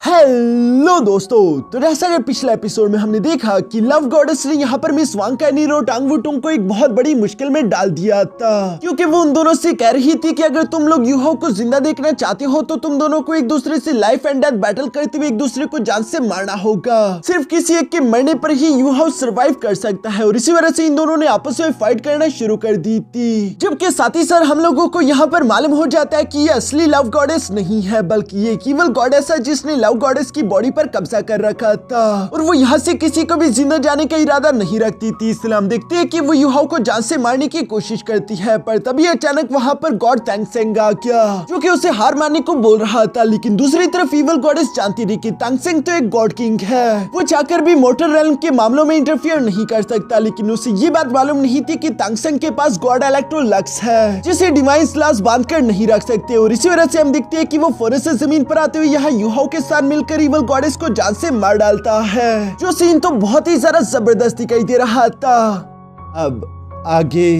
Hello दोस्तों, तो जैसा कि पिछले एपिसोड में हमने देखा कि लव गॉडेस ने यहाँ पर मिस वांग कैनिर और टांग वुटोंग को एक बहुत बड़ी मुश्किल में डाल दिया था, क्योंकि वो उन दोनों से कह रही थी कि अगर तुम लोग यूहाओ को जिंदा देखना चाहते हो तो तुम दोनों को एक दूसरे से लाइफ एंड डेथ बैटल करते हुए एक दूसरे को जान से मारना होगा। सिर्फ किसी एक के मरने पर ही यूहाओ सर्वाइव कर सकता है, और इसी वजह से इन दोनों ने आपस में फाइट करना शुरू कर दी थी। जबकि साथ ही साथ हम लोगों को यहाँ पर मालूम हो जाता है कि ये असली लव गॉडेस नहीं है, बल्कि ये एक ईवल गॉडेस है जिसने लव गॉडेस की बॉडी पर कब्जा कर रखा था, और वो यहाँ से किसी को भी जिंदा जाने का इरादा नहीं रखती थी। इसलिए हम देखते हैं कि वो यूहाओ को जान से मारने की कोशिश करती है, पर तभी अचानक वहाँ पर गॉड तांगसेंग आ गया, जो कि उसे हार मानने को बोल रहा था। लेकिन दूसरी तरफ ईवल गॉडेस जानती थी कि तांगसेंग तो एक गॉड किंग है, वो चाहकर भी मोर्टल रेल्म के मामलों में इंटरफियर नहीं कर सकता। लेकिन उसे ये बात मालूम नहीं थी कि तांगसेंग के पास गॉड इलेक्ट्रो लक्स है, जिसे डिवाइन स्लास बांध कर नहीं रख सकते, और इसी वजह से हम देखते हैं कि वो फौरन से जमीन पर आते हुए यहाँ यूहाओ के साथ मिलकर ईवल गॉडेस को जान से मार डालता है, जो सीन तो बहुत ही ज्यादा जबरदस्त दिखाई दे रहा था। अब आगे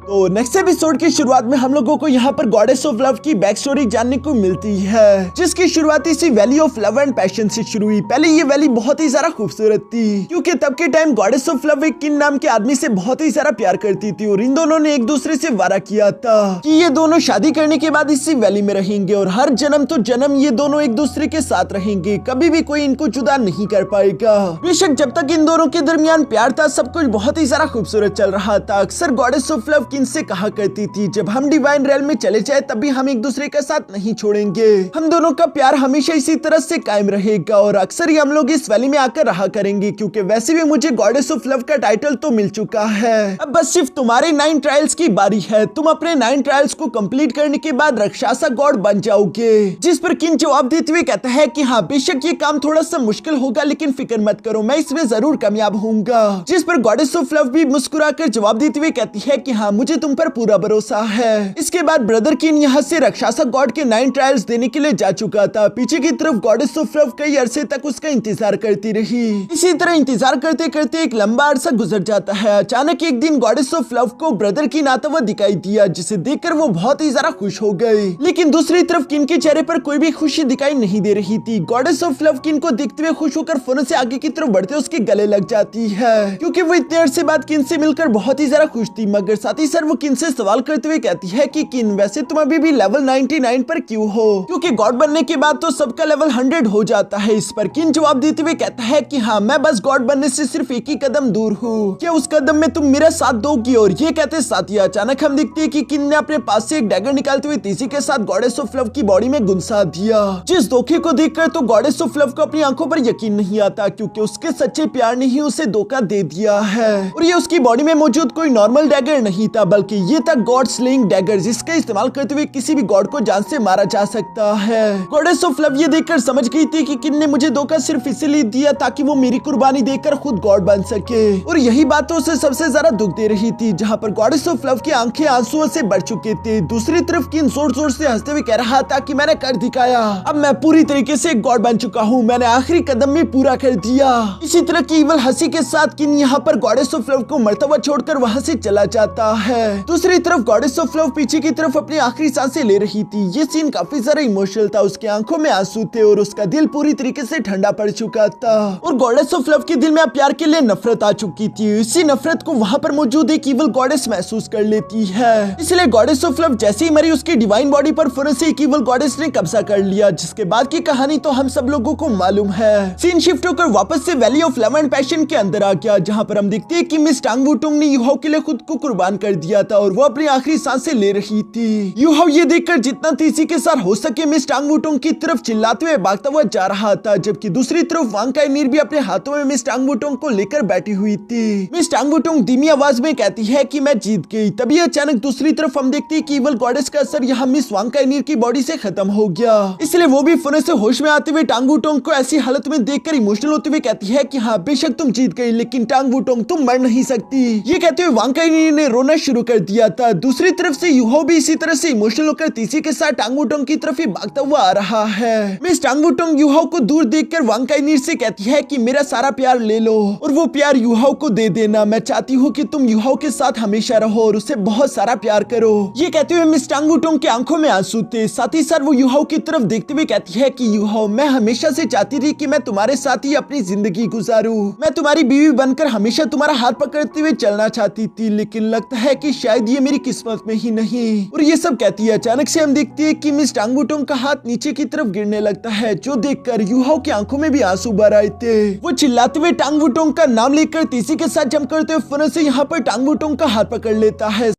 तो नेक्स्ट एपिसोड की शुरुआत में हम लोगों को यहाँ पर गॉडेस ऑफ लव की बैक स्टोरी जानने को मिलती है, जिसकी शुरुआत इसी valley of love and passion से शुरू हुई। पहले ये वैली बहुत ही ज्यादा खूबसूरत थी, क्योंकि तब के टाइम गॉडेस ऑफ लव एक किन नाम के आदमी से बहुत ही ज्यादा प्यार करती थी, और इन दोनों ने एक दूसरे से वादा किया था कि ये दोनों शादी करने के बाद इसी वैली में रहेंगे, और हर जन्म तो जन्म ये दोनों एक दूसरे के साथ रहेंगे, कभी भी कोई इनको जुदा नहीं कर पाएगा। बेशक जब तक इन दोनों के दरमियान प्यार था, सब कुछ बहुत ही ज्यादा खूबसूरत चल रहा था। अक्सर गॉडेस ऑफ लव से कहा करती थी, जब हम डिवाइन रेल्म में चले जाए तभी हम एक दूसरे का साथ नहीं छोड़ेंगे, हम दोनों का प्यार हमेशा इसी तरह से कायम रहेगा, और अक्सर ही हम लोग इस वैली में आकर रहा करेंगे, क्योंकि वैसे भी मुझे गॉडेस ऑफ लव का टाइटल तो मिल चुका है। अब बस सिर्फ तुम्हारे 9 ट्रायल्स की बारी है, तुम अपने 9 ट्रायल्स को कंप्लीट करने के बाद राक्षसा गॉड बन जाओगे। जिस पर किन जवाब देते हुए कहता है कि हाँ बेशक ये काम थोड़ा सा मुश्किल होगा, लेकिन फिक्र मत करो, मैं इसमें जरूर कामयाब होऊंगा। जिस पर गॉडेस ऑफ लव भी मुस्कुराकर जवाब देते हुए कहती है कि हाँ मुझे तुम पर पूरा भरोसा है। इसके बाद ब्रदर किन यहाँ से राक्षसा गॉड के 9 ट्रायल्स देने के लिए जा चुका था। पीछे की तरफ गॉडेस ऑफ लव कई अरसे तक उसका इंतजार करती रही। इसी तरह इंतजार करते करते एक लंबा अरसा गुजर जाता है। अचानक एक दिन गॉडेस ऑफ लव को ब्रदर किन आता हुआ दिखाई दिया, जिसे देखकर वो बहुत ही ज्यादा खुश हो गए। लेकिन दूसरी तरफ किन के चेहरे पर कोई भी खुशी दिखाई नहीं दे रही थी। गॉडेस ऑफ लव किन को देखते हुए खुश होकर फौरन से आगे की तरफ बढ़ते उसके गले लग जाती है, क्योंकि वो इतने अरसे बाद किन से मिलकर बहुत ही ज्यादा खुश थी। मगर साथ ही साथ वो किन से सवाल करते हुए कहती है कि किन वैसे तुम अभी भी लेवल 99 पर क्यों हो, क्योंकि गॉड बनने के बाद तो सबका लेवल 100 हो जाता है। इस पर किन जवाब देते हुए कहता है कि हाँ मैं बस गॉड बनने से सिर्फ एक ही कदम दूर हूँ, क्या उस कदम में तुम मेरा साथ दोगी। और ये कहते साथ ही अचानक हम देखते हैं कि किन ने अपने पास से एक डैगर निकालते हुए तेजी के साथ गॉडेस ऑफ लव की बॉडी में गुंसा दिया। जिस धोखे को देखकर तो गॉडेस ऑफ लव को अपनी आंखों पर यकीन नहीं आता, क्योंकि उसके सच्चे प्यार ने ही उसे धोखा दे दिया है, और ये उसकी बॉडी में मौजूद कोई नॉर्मल डैगर नहीं था, बल्कि ये था गॉड स्लेइंग डैगर, जिसका इस्तेमाल करते हुए किसी भी गॉड को जान से मारा जा सकता है। गॉडेस ऑफ लव ये देखकर समझ गई थी कि किन ने मुझे धोखा सिर्फ इसलिए दिया ताकि वो मेरी कुर्बानी देकर खुद गॉड बन सके, और यही बात तो उसे सबसे ज्यादा दुख दे रही थी। जहाँ पर गॉडेस ऑफ लव की आंखें आंसुओं से भर चुके थे। दूसरी तरफ किन जोर जोर से हंसते हुए कह रहा था कि मैंने कर दिखाया, अब मैं पूरी तरीके से गॉड बन चुका हूँ, मैंने आखिरी कदम में पूरा कर दिया। इसी तरह की इवल हंसी के साथ किन यहाँ पर गॉडेस ऑफ लव को मरता हुआ छोड़कर वहाँ से चला जाता है। दूसरी तरफ गॉडेस ऑफ लव पीछे की तरफ अपनी आखिरी सांसें ले रही थी। ये सीन काफी ज्यादा इमोशनल था, उसकी आंखों में आंसू थे और उसका दिल पूरी तरीके से ठंडा पड़ चुका था, और गॉडेस ऑफ लव के दिल में प्यार के लिए नफरत आ चुकी थी। इसी नफरत को वहाँ पर मौजूद एक ईवल गॉडेस महसूस कर लेती है। इसलिए गॉडेस ऑफ लव जैसे ही मरी, उसकी डिवाइन बॉडी पर फौरन से एक ईवल गॉडेस ने कब्जा कर लिया, जिसके बाद की कहानी तो हम सब लोगों को मालूम है। सीन शिफ्ट होकर वापस से valley of love and passion के अंदर आ गया, जहाँ पर हम देखते हैं कि मिस टांग वुटोंग ने यूहाओ के लिए खुद को कुर्बान कर दिया था, और वो अपनी आखिरी सांसें ले रही थी। यूहाओ ये देखकर जितना तेजी के साथ हो सके मिस टांग वुटोंग की तरफ चिल्लाते हुए भागता हुआ जा रहा था, जबकि दूसरी तरफ वांग कैनिर भी अपने हाथों में मिस टांग वुटोंग को लेकर बैठी हुई थी। मिस टांग वुटोंग धीमी आवाज में कहती है कि मैं जीत गई। तभी अचानक दूसरी तरफ हम देखते हैं कि ईवल गॉडेस का असर यहाँ मिस वांग कैनिर की बॉडी से खत्म हो गया। इसलिए वो भी फौरन से होश में आते हुए टांग वुटोंग को ऐसी हालत में देखकर इमोशनल होते हुए कहती है कि हाँ बेशक तुम जीत गई, लेकिन टांग वुटोंग तुम मर नहीं सकती। ये कहते हुए वांग कैनिर ने रोना शुरू कर दिया था। दूसरी तरफ से यूहो भी इसी तरह से इमोशनल होकर तीसी के साथ टांग वुटोंग की तरफ ही भागता हुआ आ रहा है। मिस टांग वुटोंग यूहो को दूर देखकर वांग काइनीर से कहती है कि मेरा सारा प्यार ले लो और वो प्यार यूहो को दे देना। मैं चाहती हूँ कि तुम यूहो के साथ हमेशा रहो और उसे बहुत सारा प्यार करो। ये कहते हुए मिस टांग वुटोंग की आंखों में आंसू थे। साथ ही साथ वो यूहो की तरफ देखते हुए कहती है कि यूहो, मैं हमेशा से चाहती थी कि मैं तुम्हारे साथ ही अपनी जिंदगी गुजारूं। मैं तुम्हारी बीवी बनकर हमेशा तुम्हारा हाथ पकड़ते हुए चलना चाहती थी, लेकिन लगता है कि शायद ये मेरी किस्मत में ही नहीं। और ये सब कहती है। अचानक से हम देखते हैं कि मिस टांग वुटोंग का हाथ नीचे की तरफ गिरने लगता है, जो देखकर यूहो की आंखों में भी आंसू भर आए थे। वो चिल्लाते हुए टांग वुटोंग का नाम लेकर तीसी के साथ जंप करते हुए फौरन से यहाँ पर टांग वुटोंग का हाथ पकड़ लेता है।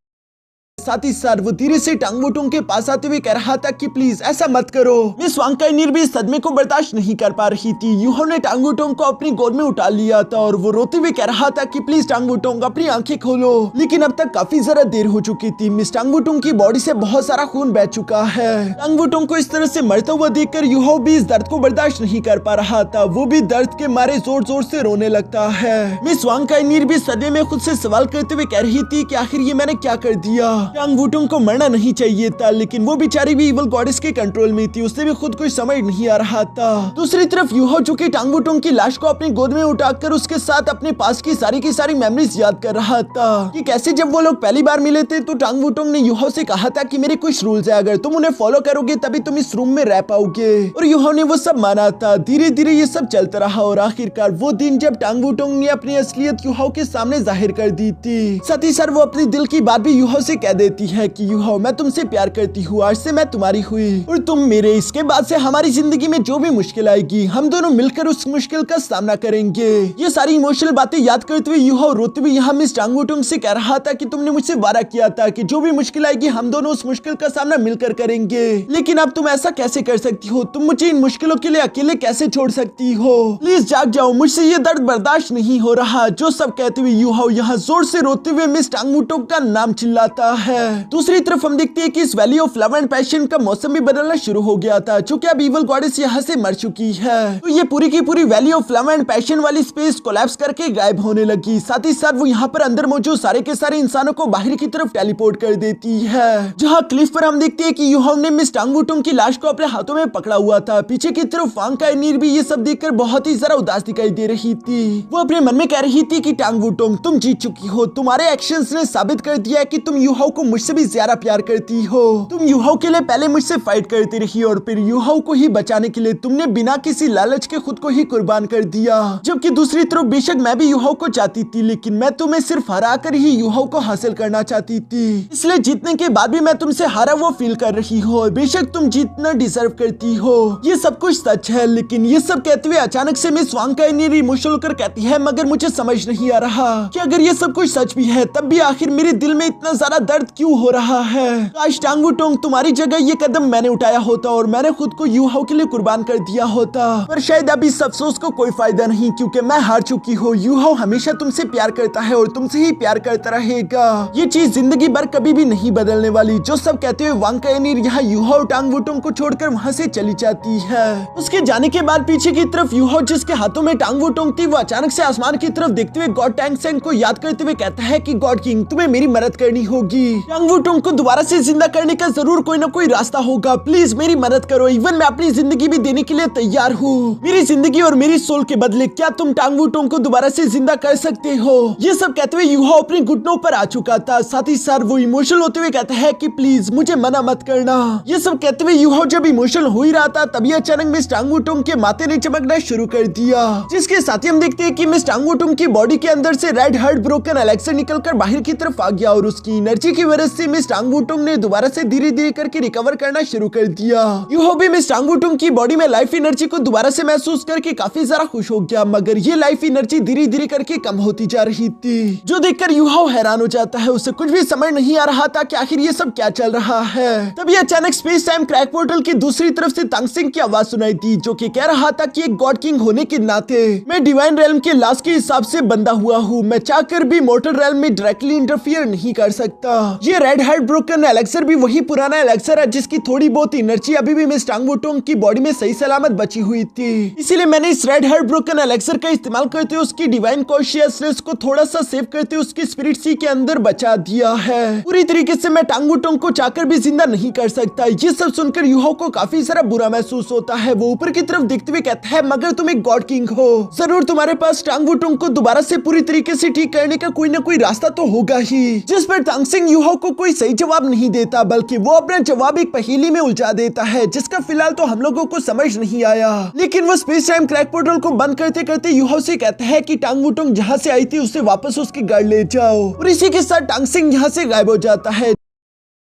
साथ ही साथ वो धीरे से टांग वुटोंग के पास आते हुए कह रहा था कि प्लीज ऐसा मत करो। मिस वांग काइनीर भी इस सदमे को बर्दाश्त नहीं कर पा रही थी। यूहो ने टांग वुटोंग को अपनी गोद में उठा लिया था और वो रोते हुए कह रहा था कि प्लीज टांग वुटोंग अपनी आंखें खोलो। लेकिन अब तक काफी ज्यादा देर हो चुकी थी। मिस टांग वुटोंग की बॉडी से बहुत सारा खून बह चुका है। टांग वुटोंग को इस तरह से मरता हुआ देखकर यूहो भी इस दर्द को बर्दाश्त नहीं कर पा रहा था। वो भी दर्द के मारे जोर जोर से रोने लगता है। मिस वांग काइनीर भी सदमे में खुद से सवाल करते हुए कह रही थी कि आखिर ये मैंने क्या कर दिया। टांग वुटोंग को मरना नहीं चाहिए था, लेकिन वो बेचारी भी इवल गॉडेस के कंट्रोल में थी। उसे भी खुद कुछ समझ नहीं आ रहा था। दूसरी तरफ यूहो जो कि टांग वुटोंग की लाश को अपनी गोद में उठाकर उसके साथ अपने पास की सारी मेमोरीज याद कर रहा था कि कैसे जब वो लोग पहली बार मिले थे तो टांग वुटोंग ने यूहो से कहा था कि मेरे कुछ रूल्स है, अगर तुम उन्हें फॉलो करोगे तभी तुम इस रूम में रह पाओगे। और यूहो ने वो सब माना था। धीरे धीरे ये सब चलता रहा और आखिरकार वो दिन जब टांग वुटोंग ने अपनी असलियत यूहो के सामने जाहिर कर दी थी। साथ ही साथ वो अपने दिल की बात भी यूहो से कह देती है कि यूहो, मैं तुमसे प्यार करती हूँ, आज से मैं तुम्हारी हुई और तुम मेरे। इसके बाद से हमारी जिंदगी में जो भी मुश्किल आएगी हम दोनों मिलकर उस मुश्किल का सामना करेंगे। ये सारी इमोशनल बातें याद करते हुए यूहो रोते हुए यहाँ मिस टांग वुटोंग से कह रहा था कि तुमने मुझसे वादा किया था कि जो भी मुश्किल आएगी हम दोनों उस मुश्किल का सामना मिलकर करेंगे, लेकिन अब तुम ऐसा कैसे कर सकती हो? तुम मुझे इन मुश्किलों के लिए अकेले कैसे छोड़ सकती हो? प्लीज जाग जाओ, मुझसे ये दर्द बर्दाश्त नहीं हो रहा। जो सब कहते हुए यूहो यहाँ जोर से रोते हुए मिस टांग वुटोंग का नाम चिल्लाता है। दूसरी तरफ हम देखते हैं कि इस valley of love and passion का मौसम भी बदलना शुरू हो गया था, क्योंकि अब इवल गॉडेस यहाँ से मर चुकी है। तो ये पूरी की पूरी valley of love and passion वाली स्पेस कोलैप्स करके गायब होने लगी। साथ ही साथ वो यहाँ पर अंदर मौजूद सारे के सारे इंसानों को बाहर की तरफ टेलीपोर्ट कर देती है। जहाँ क्लिफ पर हम देखते हैं कि यूहो ने मिस टांग वुटोंग की लाश को अपने हाथों में पकड़ा हुआ था। पीछे की तरफ वांग काइनीर भी ये सब देखकर बहुत ही जरा उदास दिखाई दे रही थी। वो अपने मन में कह रही थी कि टांग वुटोंग, तुम जीत चुकी हो। तुम्हारे एक्शंस ने साबित कर दिया है कि तुम यूहो को मुझसे भी ज्यादा प्यार करती हो। तुम यूहो के लिए पहले मुझसे फाइट करती रही और फिर यूहो को ही बचाने के लिए तुमने बिना किसी लालच के खुद को ही कुर्बान कर दिया। जबकि दूसरी तरफ बेशक मैं भी यूहो को चाहती थी, लेकिन मैं तुम्हें सिर्फ हरा कर ही यूहो को हासिल करना चाहती थी। इसलिए जीतने के बाद भी मैं तुमसे हारा वो फील कर रही हो। बेशक तुम जीतना डिजर्व करती हो। ये सब कुछ सच है, लेकिन ये सब कहते हुए अचानक से मिस वांग काइनीर इमोशनल होकर कहती है, मगर मुझे समझ नहीं आ रहा कि अगर ये सब कुछ सच भी है तब भी आखिर मेरे दिल में इतना ज्यादा दर्द क्यों हो रहा है। काश टांग वुटोंग तुम्हारी जगह ये कदम मैंने उठाया होता और मैंने खुद को यूहो के लिए कुर्बान कर दिया होता, पर शायद अब इस अफसोस को कोई फायदा नहीं, क्योंकि मैं हार चुकी हूँ। यूहो हमेशा तुमसे प्यार करता है और तुमसे ही प्यार करता रहेगा। ये चीज जिंदगी भर कभी भी नहीं बदलने वाली। जो सब कहते हुए वांग काइनीर यहाँ यूहो और टांग वुटोंग को छोड़कर वहाँ से चली जाती है। उसके जाने के बाद पीछे की तरफ यूहो, जिसके हाथों में टांग वुटोंग थी, वो अचानक से आसमान की तरफ देखते हुए गॉड टैंग सेंग को याद करते हुए कहता है कि गॉड किंग, तुम्हें मेरी मदद करनी होगी। टांग वुटोंग को दोबारा से जिंदा करने का जरूर कोई ना कोई रास्ता होगा। प्लीज मेरी मदद करो। इवन मैं अपनी जिंदगी भी देने के लिए तैयार हूँ। मेरी जिंदगी और मेरी सोल के बदले क्या तुम टांग वुटोंग को दोबारा से जिंदा कर सकते हो? ये सब कहते हुए यूहो अपने घुटनों पर आ चुका था। साथ ही साथ वो इमोशनल होते हुए कहता है कि प्लीज मुझे मना मत करना। ये सब कहते हुए यूहो जब इमोशनल हो ही रहा था तभी अचानक मिस टांग वुटोंग के माथे ने चमकना शुरू कर दिया, जिसके साथ ही हम देखते हैं कि मिस टांग वुटोंग की बॉडी के अंदर से रेड हार्ट ब्रोकन एलेक्सर निकलकर बाहर की तरफ आ गया और उसकी एनर्जी की वजह से मिस टांग वुटोंग ने दोबारा से धीरे धीरे करके रिकवर करना शुरू कर दिया। यूहो भी मिस टांग वुटोंग की बॉडी में लाइफ एनर्जी को दोबारा से महसूस करके काफी ज्यादा खुश हो गया, मगर ये लाइफ एनर्जी धीरे धीरे करके कम होती जा रही थी, जो देखकर यूहो हैरान हो जाता है। उसे कुछ भी समझ नहीं आ रहा था कि आखिर ये सब क्या चल रहा है। तभी अचानक स्पेस टाइम क्रैक पोर्टल की दूसरी तरफ से तांगसेंग की आवाज सुनाई दी, जो कि कह रहा था कि एक गॉड किंग होने के नाते मैं डिवाइन रेल्म के लास्ट के हिसाब से बंधा हुआ हूँ। मैं चाहकर भी मोर्टल रेल्म में डायरेक्टली इंटरफियर नहीं कर सकता। ये रेड हार्ट ब्रोकन एलेक्सर भी वही पुराना एलेक्सर है जिसकी थोड़ी बहुत एनर्जी अभी भी मिस टांग वुटोंग की बॉडी में सही सलामत बची हुई थी। इसीलिए मैंने इस रेड हार्ट ब्रोकन एलेक्सर का इस्तेमाल करते हुए उसकी डिवाइन कॉन्शियसनेस को थोड़ा सा सेव करते हुए उसकी स्पिरिट सी के अंदर बचा दिया है। पूरी तरीके से मैं टांग वुटोंग को चाहकर भी जिंदा नहीं कर सकता। ये सब सुनकर युहो को काफी सारा बुरा महसूस होता है। वो ऊपर की तरफ देखते हुए कहता है, मगर तुम एक गॉड किंग हो, जरूर तुम्हारे पास टांग वुटोंग को दोबारा से पूरी तरीके से ठीक करने का कोई ना कोई रास्ता तो होगा ही। जिस पर तांगसिंग युहो को कोई सही जवाब नहीं देता, बल्कि वो अपना जवाब एक पहेली में उलझा देता है जिसका फिलहाल तो हम लोगों को समझ नहीं आया। लेकिन वो स्पेस टाइम क्रैक पोर्टल को बंद करते करते युहो से कहता है कि टांग वुटोंग जहाँ से आई थी उसे वापस उसके घर ले जाओ, और इसी के साथ तांगसिंग यहाँ से गायब हो जाता है।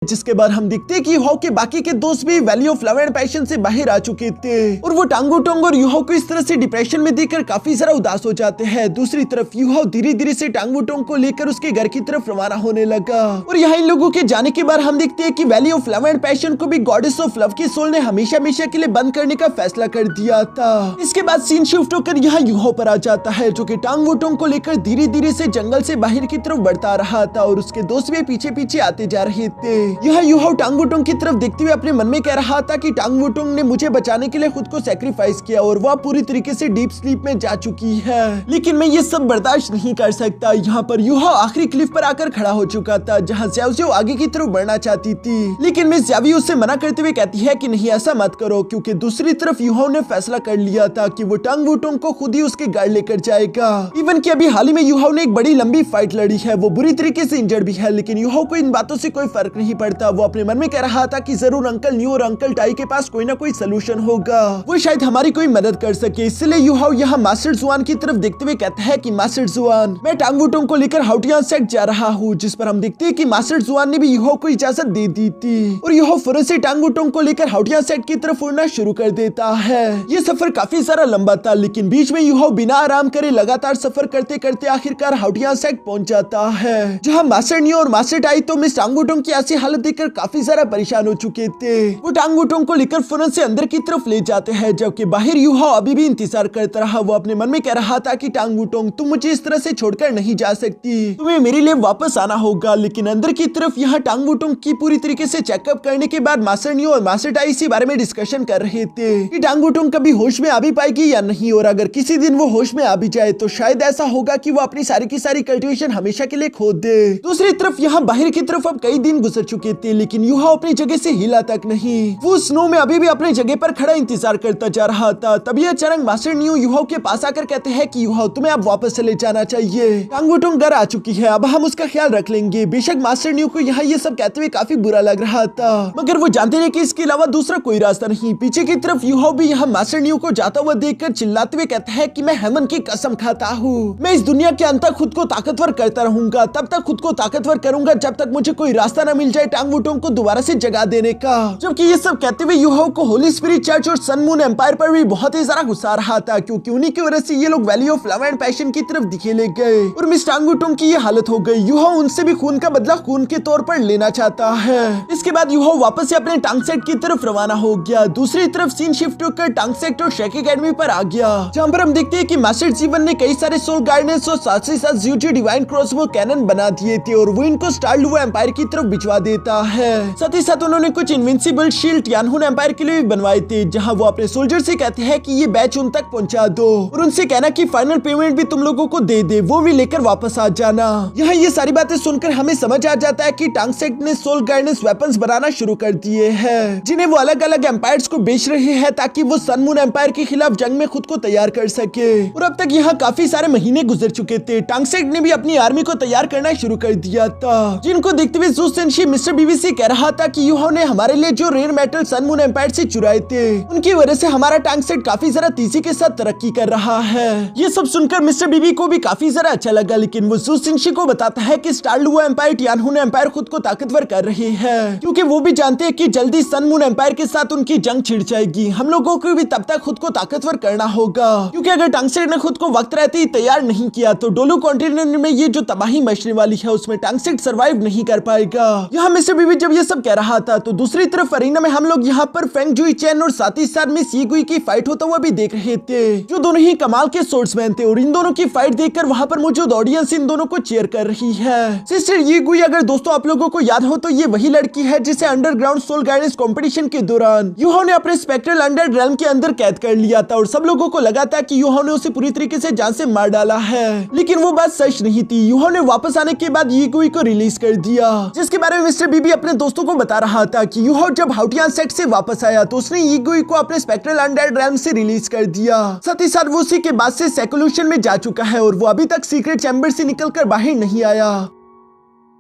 जिसके बाद हम देखते हैं कि युहो के बाकी के दोस्त भी valley of love and passion से बाहर आ चुके थे और वो टांग वुटोंग और युहो को इस तरह से डिप्रेशन में देखकर काफी सारा उदास हो जाते हैं। दूसरी तरफ युहो धीरे धीरे से टांग वुटोंग को लेकर उसके घर की तरफ रवाना होने लगा और यहाँ इन लोगों के जाने के बाद हम देखते हैं कि valley of love and passion को भी गॉडेस ऑफ लव की सोल ने हमेशा हमेशा के लिए बंद करने का फैसला कर दिया था। इसके बाद सीन शिफ्ट होकर यहाँ युहो पर आ जाता है जो कि टांग वुटोंग को लेकर धीरे धीरे से जंगल से बाहर की तरफ बढ़ता रहा था और उसके दोस्त भी पीछे पीछे आते जा रहे थे। यह युहो टांग वुटोंग की तरफ देखते हुए अपने मन में कह रहा था कि टांग वुटोंग ने मुझे बचाने के लिए खुद को सैक्रिफाइस किया और वह पूरी तरीके से डीप स्लीप में जा चुकी है, लेकिन मैं ये सब बर्दाश्त नहीं कर सकता। यहाँ पर युहो आखिरी क्लिफ पर आकर खड़ा हो चुका था जहाँ ज़्याओ आगे की तरफ बढ़ना चाहती थी, लेकिन मिस ज़्यावी उससे मना करते हुए कहती है कि नहीं ऐसा मत करो, क्योंकि दूसरी तरफ युहो ने फैसला कर लिया था कि वो टांग वुटोंग को खुद ही उसके घर लेकर जाएगा। इवन कि अभी हाल ही में युहो ने एक बड़ी लंबी फाइट लड़ी है, वो बुरी तरीके से इंजर्ड भी है, लेकिन युहो को इन बातों से कोई फर्क नहीं पड़ता। वो अपने मन में कह रहा था कि जरूर अंकल न्यू और अंकल टाई के पास कोई ना कोई सोल्यूशन होगा, वो शायद हमारी कोई मदद कर सके। इसलिए युहो यहाँ मास्टर जुआन की तरफ देखते हुए कहता है कि मास्टर जुआन, मैं टांग वुटोंग को लेकर हाउटियान सेट जा रहा हूँ, जिस पर हम देखते हैं कि मास्टर जुआन ने भी युहो को इजाजत दे दी थी और युहो फौरन से टांग वुटोंग को लेकर हाउटियान सेट की तरफ उड़ना शुरू कर देता है। ये सफर काफी सारा लंबा था, लेकिन बीच में युहो बिना आराम करे लगातार सफर करते करते आखिरकार हाउटियान सेट पहुंच जाता है, जहाँ मास्टर न्यू और मास्टर टाई तो मिस टांग वुटोंग की ऐसी हालत देखकर काफी सारा परेशान हो चुके थे। वो टांग वुटोंग को लेकर फौरन से अंदर की तरफ ले जाते हैं, जबकि बाहर युहो अभी भी इंतजार करता रहा। वो अपने मन में कह रहा था कि टांग वुटोंग, तुम मुझे इस तरह से छोड़कर नहीं जा सकती, तुम्हें मेरे लिए वापस आना होगा। लेकिन अंदर की तरफ यहाँ टांग वुटोंग की पूरी तरीके से चेकअप करने के बाद मास्टर न्यू और मास्टर टाई इसी बारे में डिस्कशन कर रहे थे कि टांग वुटोंग कभी होश में आ भी पाएगी या नहीं, और अगर किसी दिन वो होश में आ भी जाए तो शायद ऐसा होगा कि वो अपनी सारी की सारी कल्टिवेशन हमेशा के लिए खो दे। दूसरी तरफ यहाँ बाहर की तरफ अब कई दिन गुजर चुके थे, लेकिन युहो अपनी जगह से हिला तक नहीं। वो स्नो में अभी भी अपनी जगह पर खड़ा इंतजार करता जा रहा था। तभी अचानक मास्टर न्यू युहो के पास आकर कहते हैं कि युहो, तुम्हें अब वापस चले जाना चाहिए, टांग वुटोंग घर आ चुकी है, अब हम उसका ख्याल रख लेंगे। बेशक मास्टर न्यू को यहाँ ये सब कहते हुए काफी बुरा लग रहा था, मगर वो जानते हैं कि इसके अलावा दूसरा कोई रास्ता नहीं। पीछे की तरफ युहो भी यहाँ मास्टर न्यू को जाता हुआ देखकर चिल्लाते हुए कहता है कि मैं हेमन की कसम खाता हूँ, मैं इस दुनिया के अंत तक खुद को ताकतवर करता रहूंगा, तब तक खुद को ताकतवर करूंगा जब तक मुझे कोई रास्ता न मिल जाए टांग वुटोंग को दोबारा से जगा देने का। जबकि ये सब कहते हुए युहो को होली स्पिरिट चर्च और सन मून एम्पायर पर भी बहुत ही ज्यादा गुस्सा आ रहा था, क्योंकि उन्हीं की वजह से ये लोग valley of love and passion की तरफ दिखेले गए और मिस टांग वुटोंग की ये हालत हो गई। युहो उनसे भी खून का बदला खून के तौर पर लेना चाहता है। इसके बाद युहो वापस से अपने टांग सेट की तरफ रवाना हो गया। दूसरी तरफ सीन शिफ्ट होकर टांग सेट और शेक एकेडमी पर आ गया, जहाँ पर हम देखते हैं कि मास्टर जीवन ने कई सारे सोल गार्डनेस और साथ ही साथ ज़्यूजी डिवाइन क्रॉसबो कैनन बना दिए थे और वो इनको स्टार लुवो एम्पायर की तरफ भिजवा देता है। साथ ही साथ उन्होंने कुछ इनविंसिबल शील्ड यानहुन एम्पायर के लिए भी बनवाए थे, जहाँ वो अपने सोल्जर से कहते हैं कि ये बैच उन तक पहुंचा दो और उनसे कहना कि फाइनल पेमेंट भी तुम लोगों को दे दे, वो भी लेकर वापस आ जाना। यहाँ ये सारी बातें सुनकर हमें समझ आ जाता है कि टांग सेट ने सोल गार्डनेस वेपन्स बनाना शुरू कर दिए हैं, जिन्हें वो अलग अलग एम्पायर्स को बेच रहे हैं ताकि वो सन मून एम्पायर के खिलाफ जंग में खुद को तैयार कर सके। और अब तक यहाँ काफी सारे महीने गुजर चुके थे। टांग सेट ने भी अपनी आर्मी को तैयार करना शुरू कर दिया था, जिनको देखते हुए ज़ू सेंशी मिस्टर बीवी से कह रहा था कि युहो ने हमारे लिए जो rare metal sun moon empire से चुराए थे, उनकी वजह से हमारा टांग सेट काफी ज्यादा तेजी के साथ तरक्की कर रहा है। ये सब सुनकर मिस्टर बीबी को भी काफी ज्यादा अच्छा लगा, लेकिन वो ज़ू सेंशी को बताता है कि स्टार लुवो एम्पायर यानहुन एम्पायर खुद को ताकतवर कर रहे हैं, क्योंकि वो भी जानते हैं कि जल्दी सन मून एम्पायर के साथ उनकी जंग छिड़ जाएगी। हम लोगों को भी तब तक खुद को ताकतवर करना होगा, क्योंकि अगर टांग सेट ने खुद को वक्त रहते ही तैयार नहीं किया तो डोलू कॉन्टिनेंट में ये जो तबाही मचने वाली है उसमें टांग सेट सर्वाइव नहीं कर पाएगा। यहाँ मिस्टर बीबी जब ये सब कह रहा था तो दूसरी तरफ अरीना में हम लोग यहाँ पर फेंग जुई चैन और साथ ही साथ मिस यी गुई की फाइट होता हुआ भी देख रहे थे, जो दोनों ही कमाल के सोर्ट्समैन थे। और इन दोनों की फाइट देखकर वहाँ पर मौजूद ऑडियंस इन दोनों को चीयर कर रही है। सिस्टर यी गुई, अगर दोस्तों आप लोगों को याद हो तो ये वही लड़की है जिसे अंडरग्राउंड सोल गाइडेंस कंपटीशन के दौरान यूहो ने अपने स्पेक्ट्रल अंडर रेल्म के अंदर कैद कर लिया था और सब लोगों को लगा था कि यूहो ने उसे पूरी तरीके से जान से मार डाला है, लेकिन वो बात सच नहीं थी। यूहो ने वापस आने के बाद यी गुई को रिलीज कर दिया, जिसके बारे में मिस्टर बीबी अपने दोस्तों को बता रहा था कि यूहो जब हाउटियान सेट से वापस आया तो उसने यी गुई को अपने स्पेक्ट्रल अंडर रेल्म से रिलीज कर दिया। साथ ही साथ वो उसी के बाद से सेक्लूशन में जा चुका है और वो अभी तक सीक्रेट चैम्बर से निकलकर बाहर नहीं आया।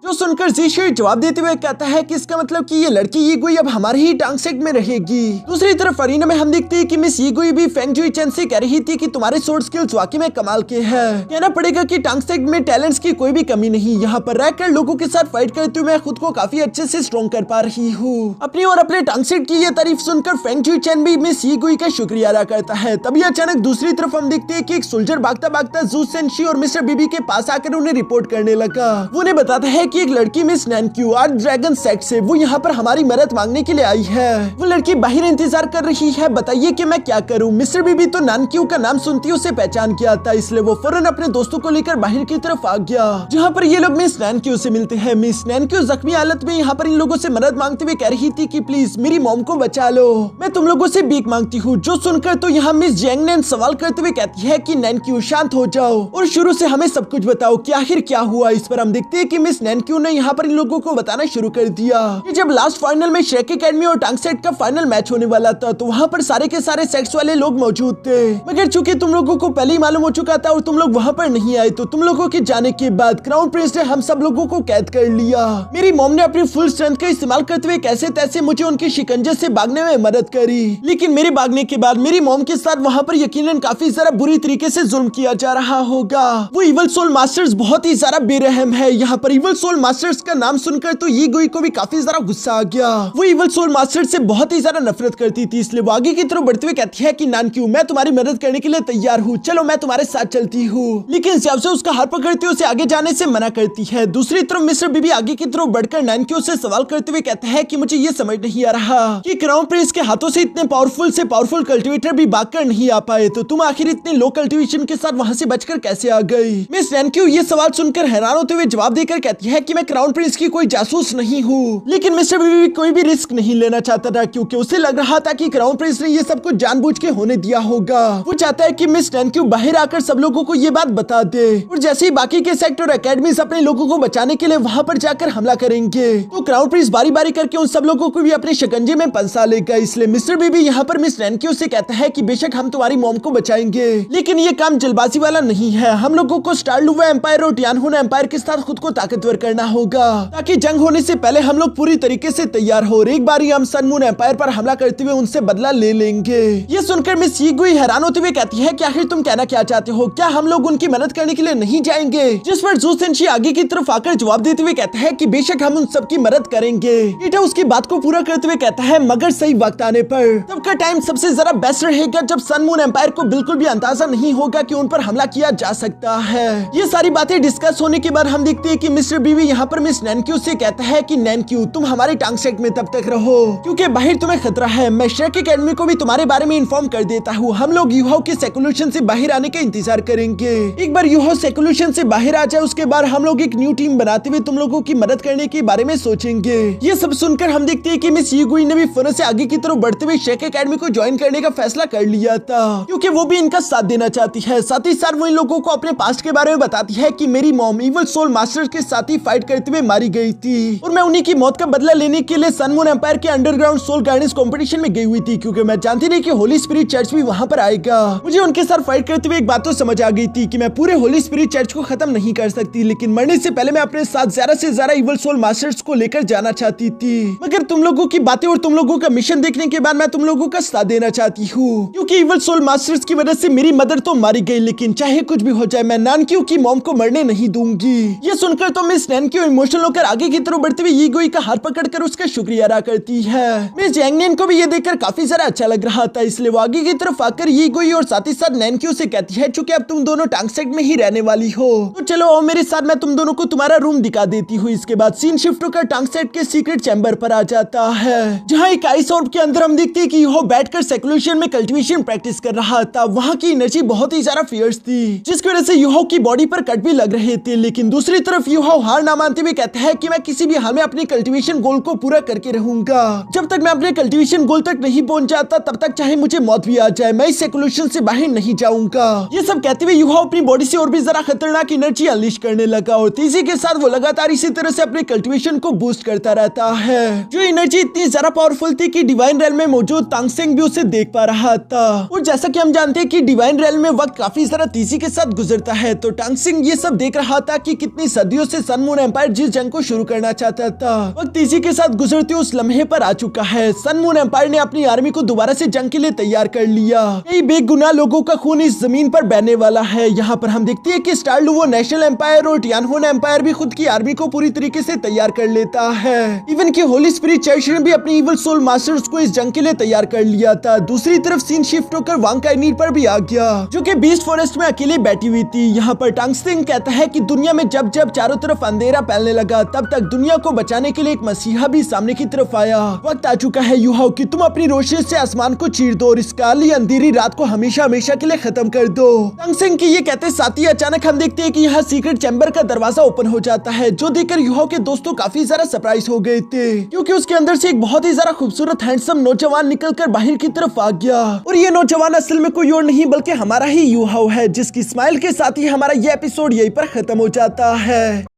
जो सुनकर ज़ीशुई जवाब देते हुए कहता है कि इसका मतलब कि ये लड़की यी गुई अब हमारे ही टांग सेट में रहेगी। दूसरी तरफ अरीना में हम देखते हैं कि मिस यी गुई भी फेंग जुई चैन से कह रही थी कि तुम्हारे स्वॉर्ड स्किल्स वाकई में कमाल के हैं। कहना पड़ेगा कि टांग सेट में टैलेंट्स की कोई भी कमी नहीं। यहाँ पर रहकर लोगों के साथ फाइट करते हुए मैं खुद को काफी अच्छे से स्ट्रॉन्ग कर पा रही हूँ। अपनी और अपने टांग सेट की ये तारीफ सुनकर फेंग जुई चैन भी मिस यी गुई का शुक्रिया अदा करता है। तभी अचानक दूसरी तरफ हम देखते हैं कि एक सोल्जर भागता भागता जू सेंशी और मिस्टर बीबी के पास आकर उन्हें रिपोर्ट करने लगा। वो उन्हें बताता है कि एक लड़की मिस नैनक्यू आर्ट ड्रैगन सेक्ट से वो यहाँ पर हमारी मदद मांगने के लिए आई है। वो लड़की बाहर इंतजार कर रही है, बताइए कि मैं क्या करूँ। मिस्टर बीबी तो नैनक्यू का नाम सुनती उसे पहचान किया था, इसलिए वो फौरन अपने दोस्तों को लेकर बाहर की तरफ आ गया, जहाँ पर ये लोग मिस नैनक्यू से मिलते हैं। मिस नैनक्यू जख्मी हालत में यहाँ पर इन लोगों से मदद मांगते हुए कह रही थी कि प्लीज मेरी मॉम को बचा लो, मैं तुम लोगों से भीख मांगती हूँ। जो सुनकर तो यहाँ मिस जेंग ने सवाल करते हुए कहती है कि नैनक्यू शांत हो जाओ और शुरू से हमें सब कुछ बताओ कि आखिर क्या हुआ। इस पर हम देखते हैं कि मिस नैनक्यू ने यहाँ पर इन लोगों को बताना शुरू कर दिया कि जब लास्ट फाइनल में श्रेक एकेडमी और टांग सेट का फाइनल मैच होने वाला था तो वहाँ पर सारे के सारे सेक्स वाले लोग मौजूद थे, मगर चूंकि तुम लोगों को पहले ही मालूम हो चुका था और तुम लोग वहाँ पर नहीं आए तो तुम लोगों के जाने के बाद क्राउन प्रिंस ने हम सब लोगों को कैद कर लिया। मेरी मॉम ने अपनी फुल स्ट्रेंथ का इस्तेमाल करते हुए कैसे तैसे मुझे उनके शिकंजे से भागने में मदद करी, लेकिन मेरे भागने के बाद मेरी मॉम के साथ वहाँ पर यकीनन काफी ज्यादा बुरी तरीके से जुल्म किया जा रहा होगा। वो इवल सोल मास्टर्स बहुत ही ज्यादा बेरहम है। यहाँ पर इवल सोल मास्टर्स का नाम सुनकर तो यी गुई को भी काफी ज्यादा गुस्सा आ गया। वो इवल सोल मास्टर से बहुत ही ज्यादा नफरत करती थी, इसलिए वो आगे की तरफ बढ़ते हुए कहती है कि नानक्यू मैं तुम्हारी मदद करने के लिए तैयार हूँ, चलो मैं तुम्हारे साथ चलती हूँ। लेकिन जब से उसका हाथ पकड़ती है उसे आगे जाने से मना करती है। दूसरी तरफ मिस्टर बीबी आगे की तरफ बढ़कर नानक्यू से सवाल करते हुए कहते हैं कि मुझे ये समझ नहीं आ रहा कि क्राउन प्रिंस के हाथों से इतने पावरफुल से पावरफुल कल्टिवेटर भी भागकर नहीं आ पाए तो तुम आखिर इतने लो कल्टिवेशन के साथ वहाँ से बचकर कैसे आ गई। मिस नानक्यू ये सवाल सुनकर हैरान होते हुए जवाब देकर कहती है कि मैं क्राउन प्रिंस की कोई जासूस नहीं हूँ। लेकिन मिस्टर बीबी कोई भी रिस्क नहीं लेना चाहता था क्योंकि उसे लग रहा था कि क्राउन प्रिंस ने ये सब कुछ जानबूझ के होने दिया होगा। वो चाहता है कि मिस नानक्यू बाहर आकर सब लोगों को ये बात बता दे और जैसे ही बाकी के सेक्टर एकेडमीज अपने लोगों को बचाने के लिए वहाँ पर जाकर हमला करेंगे तो क्राउन प्रिंस बारी बारी करके उन सब लोगों को भी अपने शिकंजे में फंसा लेगा। इसलिए मिस्टर बीबी यहाँ पर मिस नानक्यू से कहता है कि बेशक हम तुम्हारी मॉम को बचाएंगे, लेकिन ये काम जल्दबाजी वाला नहीं है। हम लोगों को स्टार लुवा एम्पायर और टियानहुन एम्पायर के साथ खुद को ताकतवर करना होगा ताकि जंग होने से पहले हम लोग पूरी तरीके से तैयार हो और एक बार हम सन मून एम्पायर पर हमला करते हुए उनसे बदला ले लेंगे। ये सुनकर मिस यी गुई हैरान होते हुए कहती है कि आखिर तुम कहना क्या चाहते हो, क्या हम लोग उनकी मदद करने के लिए नहीं जाएंगे। जिस पर जू सेंशी आगे की तरफ आकर जवाब देते हुए कहता है कि बेशक हम उन सबकी मदद करेंगे। ईटा उसकी बात को पूरा करते हुए कहता है मगर सही वक्त आने पर। तब का टाइम सबसे जरा बेस्ट रहेगा जब सन मून एम्पायर को बिल्कुल भी अंदाजा नहीं होगा कि उन पर हमला किया जा सकता है। ये सारी बातें डिस्कस होने के बाद हम देखते हैं कि मिस्टर बीवी यहाँ पर मिस नैनक्यू से कहता है कि नैनक्यू तुम हमारे टांग सेट में तब तक रहो क्योंकि बाहर तुम्हें खतरा है। मैं श्रेक एकेडमी को भी तुम्हारे बारे में इन्फॉर्म कर देता हूँ। हम लोग यूहो के सेक्लूशन से बाहर आने का इंतजार करेंगे। एक बार यूहो सेक्लूशन से बाहर आ जाए उसके बाद हम लोग एक न्यू टीम बनाते हुए तुम लोगों की मदद करने के बारे में सोचेंगे। ये सब सुनकर हम देखते हैं कि मिस यी गुई ने भी फौरन से आगे की तरफ बढ़ते हुए श्रेक एकेडमी को ज्वाइन करने का फैसला कर लिया था क्योंकि वो भी इनका साथ देना चाहती है। साथ ही साथ वो इन लोगों को अपने पास्ट के बारे में बताती है कि मेरी मॉम इवल सोल मास्टर्स के साथ ही फाइट करते हुए मारी गई थी और मैं उन्हीं की मौत का बदला लेने के लिए सन मून एम्पायर के अंडरग्राउंड सोल गाइडेंस कंपटीशन में गई हुई थी क्योंकि मैं जानती नहीं कि होली स्पिरिट चर्च भी वहां पर आएगा। मुझे उनके साथ फाइट करते हुए एक बात तो समझ आ गई थी कि मैं पूरे होली स्पिरिट चर्च को खत्म नहीं कर सकती, लेकिन मरने से पहले मैं अपने साथ ज्यादा से ज्यादा इवल सोल मास्टर्स को लेकर जाना चाहती थी। मगर तुम लोगों की बातें और तुम लोगों का मिशन देखने के बाद मैं तुम लोगों का साथ देना चाहती हूँ क्योंकि इवल सोल मास्टर्स की वजह से मेरी मदर तो मारी गई, लेकिन चाहे कुछ भी हो जाए मैं नानक्यू की मॉम को मरने नहीं दूंगी। ये सुनकर तो मिस नैनक्यू इमोशनल होकर आगे की तरफ बढ़ते हुए यीगोई का हाथ पकड़कर उसका शुक्रिया अदा करती है। मिस यांगनिन को भी ये देखकर काफी सारा अच्छा लग रहा था, इसलिए वो आगे की तरफ आकर यीगोई और साथ ही साथ नैनक्यू से कहती है चूंकि अब तुम दोनों टांगसेट में ही रहने वाली हो तो चलो आओ मेरे साथ, मैं तुम दोनों को तुम्हारा रूम दिखा देती हूँ। इसके बाद सीन शिफ्ट होकर टांगसेट के सीक्रेट चैम्बर पर आ जाता है, जहाँ एक आइस ऑर्ब के अंदर हम देखते हैं कि यह बैठकर सेक्लूशन में कल्टीवेशन प्रैक्टिस कर रहा था। वहाँ की एनर्जी बहुत ही ज्यादा फियर्स थी, जिसकी वजह से यूहो की बॉडी पर कट भी लग रहे थे। लेकिन दूसरी तरफ यूहो हार ना मानते हुए कहता है कि मैं किसी भी हाल में अपने कल्टीवेशन गोल को पूरा करके रहूंगा। जब तक मैं अपने कल्टीवेशन गोल तक नहीं पहुंच जाता तब तक चाहे मुझे मौत भी आ जाए, मैं इस सेक्लूशन से बाहर नहीं जाऊंगा। ये सब कहते हुए यूहो अपनी बॉडी से और भी जरा खतरनाक एनर्जी अनलीश करने लगा और तेजी के साथ वो लगातार इसी तरह से अपने कल्टीवेशन को बूस्ट करता रहता है। जो एनर्जी इतनी ज्यादा पावरफुल थी कि डिवाइन रेल में मौजूद तांगसेंग भी उसे देख पा रहा था। और जैसा कि हम जानते हैं कि डिवाइन रेल में वक्त काफी ज्यादा तेजी के साथ गुजरता है, तो तांगसेंग ये सब देख रहा था कि कितनी सदियों से सन मून एम्पायर जिस जंग को शुरू करना चाहता था वक्त तेजी के साथ गुजरते उस लम्हे पर आ चुका है। सन मून एम्पायर ने अपनी आर्मी को दोबारा से जंग के लिए तैयार कर लिया। कई बेगुनाह लोगों का खून इस जमीन पर बहने वाला है। यहाँ पर हम देखते हैं कि स्टारलुवो नेशनल एम्पायर और टियानहोन एम्पायर भी खुद की आर्मी को पूरी तरीके से तैयार कर लेता है। इवन कि होली स्पिरिट चर्च ने भी अपनी इविल सोल मास्टर्स को इस जंग के लिए तैयार कर लिया था। दूसरी तरफ सीन शिफ्ट होकर वांग काइनीर पर भी आ गया, जो कि बीस्ट फॉरेस्ट में अकेले बैठी हुई थी। यहाँ पर टांगसेंग कहता है कि दुनिया में जब जब चारों तरफ अंधेरा फैलने लगा तब तक दुनिया को बचाने के लिए एक मसीहा भी सामने की तरफ आया। वक्त आ चुका है यूहाओ कि तुम अपनी रोशनी से आसमान को चीर दो और इस काली अंधेरी रात को हमेशा हमेशा के लिए खत्म कर दो। टांगसेंग की ये कहते साथ ही अचानक हम देखते हैं कि यहाँ सीक्रेट चैम्बर का दरवाजा ओपन हो जाता है, जो देखकर यूहाओ के दोस्तों काफी ज्यादा सरप्राइज हो गए थे, क्योंकि उसके अंदर से एक बहुत ही ज्यादा खूबसूरत हैंडसम नौजवान निकलकर बाहर की तरफ आ गया। और ये नौजवान असल में कोई और नहीं बल्कि हमारा ही यूहाओ है, जिसकी स्माइल के साथ ही हमारा ये एपिसोड यहीं पर खत्म हो जाता है।